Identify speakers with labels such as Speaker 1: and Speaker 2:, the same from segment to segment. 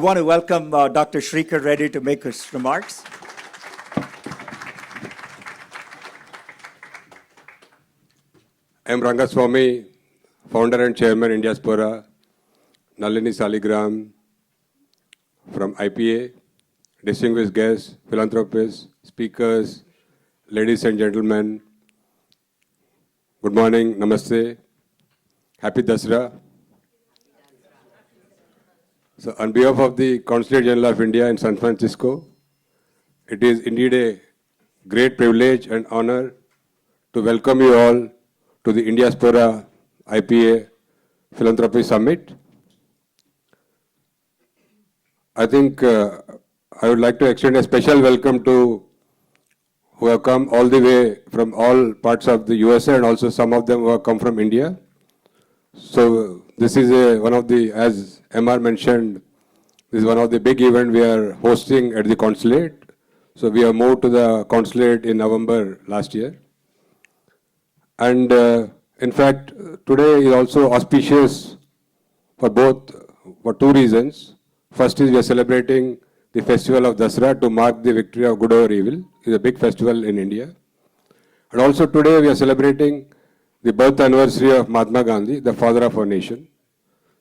Speaker 1: I want to welcome Dr. Shrikar Reddy to make his remarks.
Speaker 2: I am Rangaswamy, founder and chairman Indiaspora, Nalini Saligram from IPA, distinguished guests, philanthropists, speakers, ladies and gentlemen. Good morning, namaste, happy Dasra. So on behalf of the Consulate General of India in San Francisco, it is indeed a great privilege and honor to welcome you all to the Indiaspora IPA Philanthropy Summit. I think I would like to extend a special welcome to who have come all the way from all parts of the USA and also some of them who have come from India. So this is one of the, as MR mentioned, this is one of the big events we are hosting at the consulate. So we have moved to the consulate in November last year. And in fact, today is also auspicious for two reasons. First is we are celebrating the festival of Dasra to mark the victory of good over evil. It's a big festival in India. And also today we are celebrating the birth anniversary of Mahatma Gandhi, the father of our nation.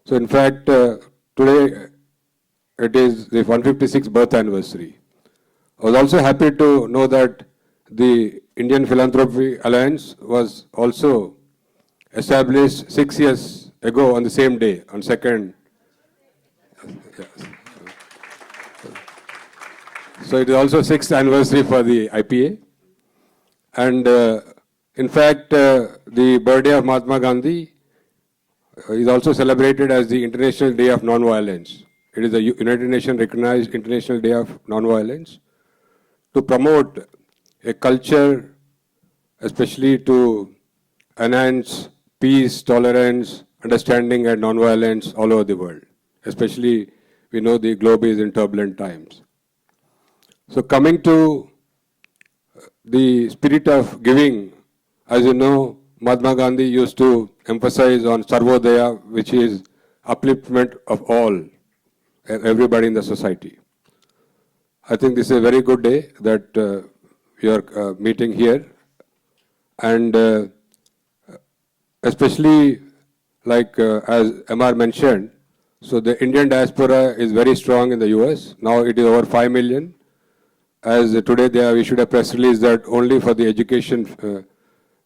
Speaker 2: So in fact, today it is the 156th birth anniversary. I was also happy to know that the Indian Philanthropy Alliance was also established 6 years ago on the same day, on 2nd. So it is also 6th anniversary for the IPA. And in fact, the birthday of Mahatma Gandhi is also celebrated as the International Day of Non-Violence. It is the United Nations recognized International Day of Non-Violence to promote a culture, especially to enhance peace, tolerance, understanding and non-violence all over the world. Especially, we know the globe is in turbulent times. So coming to the spirit of giving, as you know, Mahatma Gandhi used to emphasize on Sarvodaya, which is upliftment of all, everybody in the society. I think this is a very good day that we are meeting here. And especially like as MR mentioned, so the Indian diaspora is very strong in the US. Now it is over 5 million. As today they have issued a press release that only for the education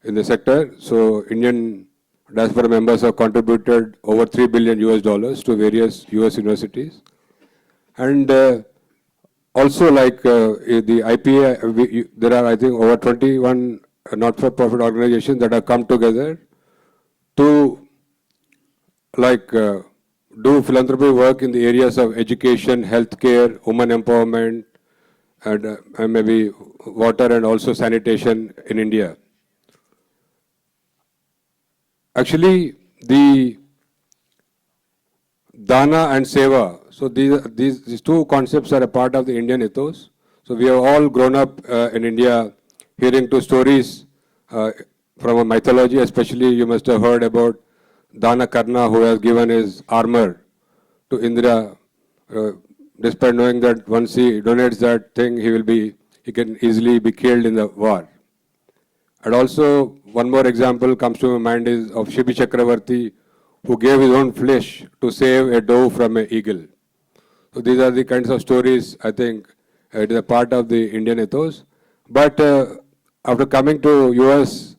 Speaker 2: in the sector. So Indian diaspora members have contributed over $3 billion to various US universities. And also like the IPA, there are I think over 21 not-for-profit organizations that have come together to like do philanthropy work in the areas of education, healthcare, women empowerment, and maybe water and also sanitation in India. Actually, the Dana and Seva, so these two concepts are a part of the Indian ethos. So we have all grown up in India hearing two stories from a mythology, especially you must have heard about Dana Karna, who has given his armor to Indra, despite knowing that once he donates that thing, he can easily be killed in the war. And also, one more example comes to my mind is of Shibi Chakravarti, who gave his own flesh to save a dove from an eagle. So these are the kinds of stories, I think, it is a part of the Indian ethos. But after coming to US,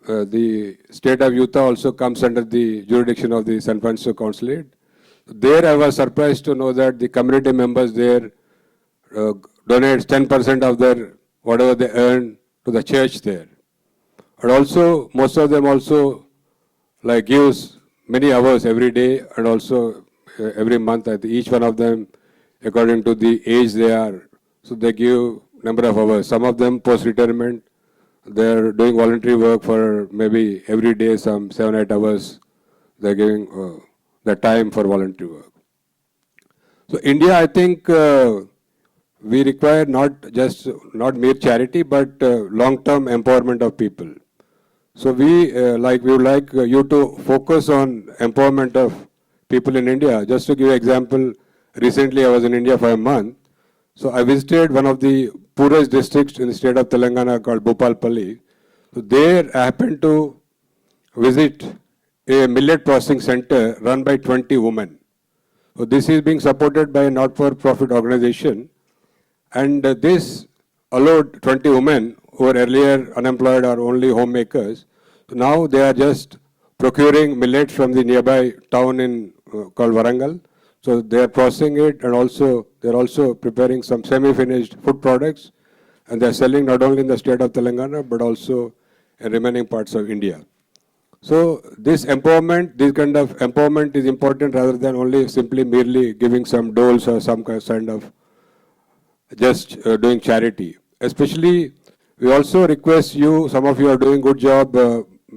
Speaker 2: the state of Utah also comes under the jurisdiction of the San Francisco Consulate. There I was surprised to know that the community members there donate 10% of their whatever they earn to the church there. And also, most of them also like gives many hours every day and also every month. I think each one of them, according to the age they are, so they give number of hours. Some of them post-retirement, they're doing voluntary work for maybe every day some 7-8 hours. They're giving the time for voluntary work. So India, I think we require not mere charity, but long-term empowerment of people. So we would like you to focus on empowerment of people in India. Just to give an example, recently I was in India for a month. So I visited one of the poorest districts in the state of Telangana called Bhopalpalli. So there I happened to visit a millet processing center run by 20 women. So this is being supported by a not-for-profit organization, and this allowed 20 women who were earlier unemployed or only homemakers. So now they are just procuring millet from the nearby town in called Warangal. So they are processing it, and also they are also preparing some semi-finished food products, and they are selling not only in the state of Telangana but also in remaining parts of India. So this empowerment, this kind of empowerment is important rather than only simply merely giving some doles or some kind of just doing charity. Especially, we also request you, some of you are doing good job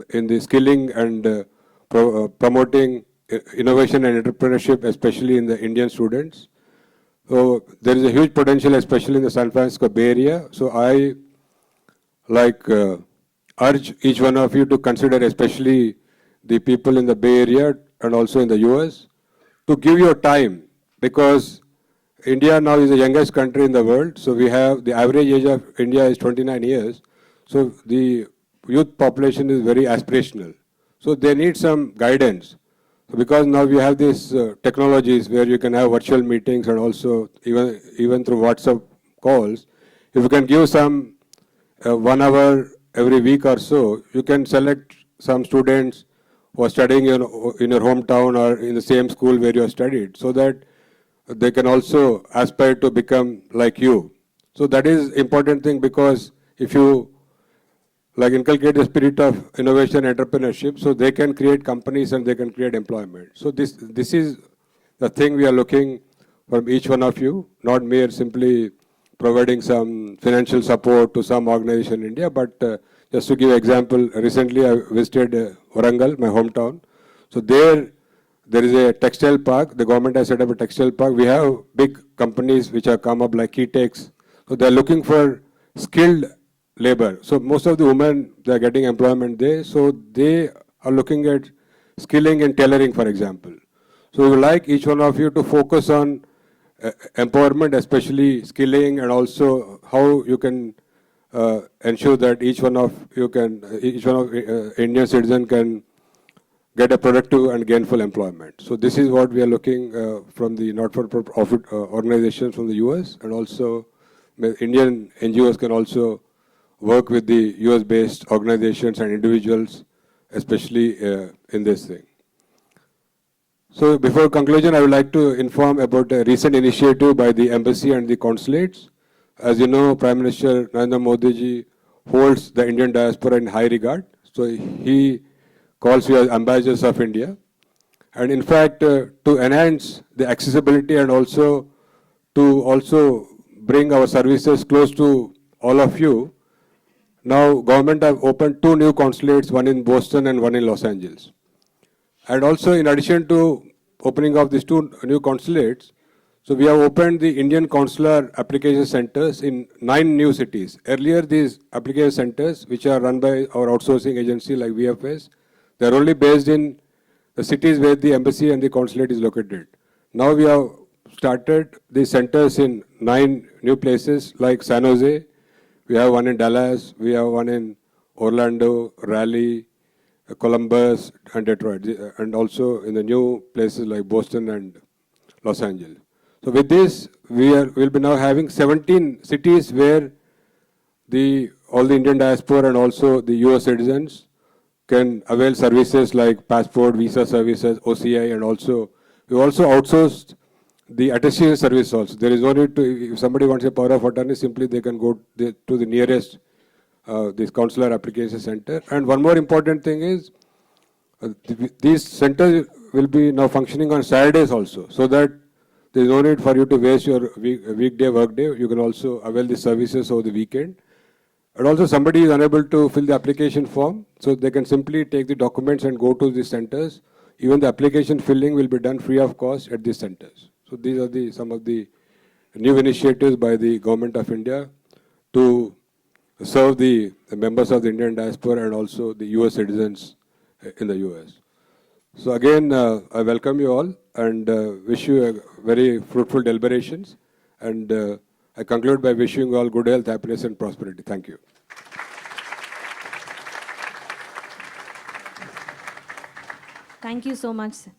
Speaker 2: in the skilling and promoting innovation and entrepreneurship, especially in the Indian students. So there is a huge potential, especially in the San Francisco Bay Area. So I urge each one of you to consider, especially the people in the Bay Area and also in the US, to give your time, because India now is the youngest country in the world. So we have the average age of India is 29 years. So the youth population is very aspirational. So they need some guidance. So because now we have these technologies where you can have virtual meetings and also even through WhatsApp calls, if you can give some 1 hour every week or so, you can select some students who are studying in your hometown or in the same school where you have studied, so that they can also aspire to become like you. So that is important thing, because if you inculcate the spirit of innovation, entrepreneurship, so they can create companies and they can create employment. So this is the thing we are looking from each one of you, not mere simply providing some financial support to some organization in India, but just to give example, recently I visited Warangal, my hometown. So there is a textile park. The government has set up a textile park. We have big companies which have come up like Keytex. So they are looking for skilled labor. So most of the women, they are getting employment there. So they are looking at skilling and tailoring, for example. So we would like each one of you to focus on empowerment, especially skilling, and also how you can ensure that each one of Indian citizen can get a productive and gainful employment. So this is what we are looking from the not-for-profit organizations from the US, and also Indian NGOs can also work with the US-based organizations and individuals, especially in this thing. So before conclusion, I would like to inform about a recent initiative by the embassy and the consulates. As you know, Prime Minister Narendra Modi ji holds the Indian diaspora in high regard. So he calls you as ambassadors of India. And in fact, to enhance the accessibility and also to bring our services close to all of you, now government have opened 2 new consulates, one in Boston and one in Los Angeles. And also, in addition to opening of these 2 new consulates, so we have opened the Indian Consular Application Centers in 9 new cities. Earlier, these application centers, which are run by our outsourcing agency like VFS, they are only based in the cities where the embassy and the consulate is located. Now we have started the centers in 9 new places like San Jose. We have one in Dallas. We have one in Orlando, Raleigh, Columbus, and Detroit, and also in the new places like Boston and Los Angeles. So with this, we'll be now having 17 cities where all the Indian diaspora and also the US citizens can avail services like passport, visa services, OCI, and also we also outsourced the attestation service also. There is no need to, if somebody wants a power of attorney, simply they can go to the nearest this consular application center. And one more important thing is these centers will be now functioning on Saturdays also, so that there is no need for you to waste your weekday workday. You can also avail the services over the weekend. And also somebody is unable to fill the application form, so they can simply take the documents and go to the centers. Even the application filling will be done free of cost at these centers. So these are some of the new initiatives by the Government of India to serve the members of the Indian diaspora and also the US citizens in the US. So again, I welcome you all. and wish you a very fruitful deliberations. And I conclude by wishing you all good health, happiness, and prosperity. Thank you.
Speaker 3: Thank you so much, sir.